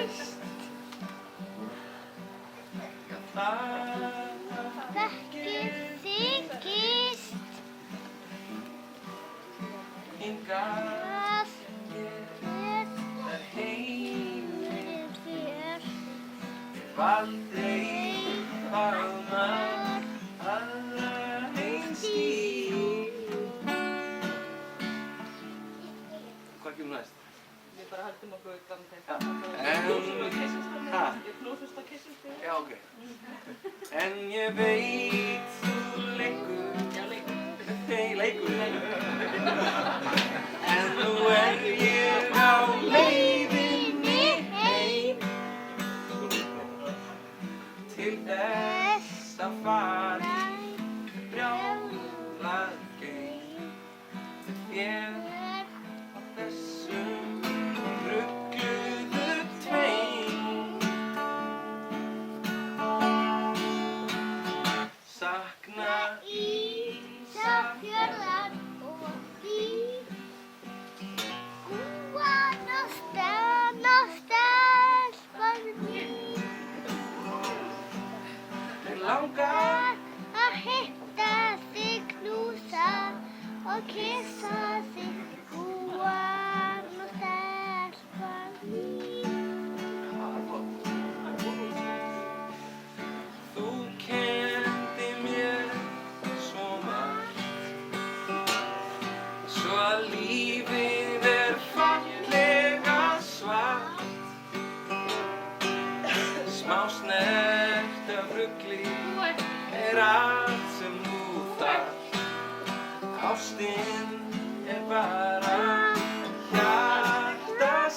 næst. Þekkið þykist Hingað er heimur þér aldrei faðmað aðra eins þín. Hvað kemur næst? Við bara höldum okkur utan þeim. Ha? Við knúsumst á kissumstíð. Já, ok. En ég veit þú leikur. Já, leikur. Nei, leikur. En nú ég á leiðinni heim til þess að fara brjálað geim þér á þessum rugluðu tveim. Sakna Ísafjarðar og þín Gúan og stelpan mín mig langar að hitta þig, knúsa og kyssa þig Gúan og stelpan mín. Þú kenndi mér svo margt, svo að lífið fallega svart. Smá snert af rugli allt sem þú þarft. Ástin bara hjartaskar.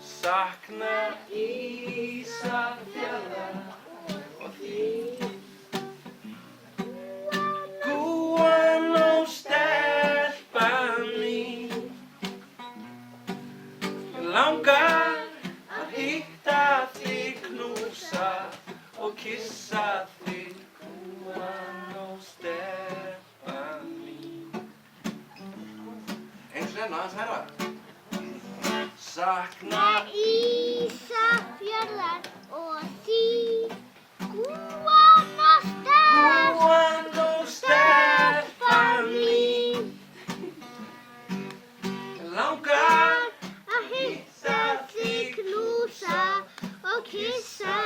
Sakna Ísafjarðar og þín Gúan og stelpan mín. Mig langar að hitta þig, knúsa og kyssa þig Gúan og stelpan mín. Eins og aðeins hærra. Sakna Ísafjarðar og þín Gúan og stelpan mín. langar Að hitta þig, knúsa og kyssa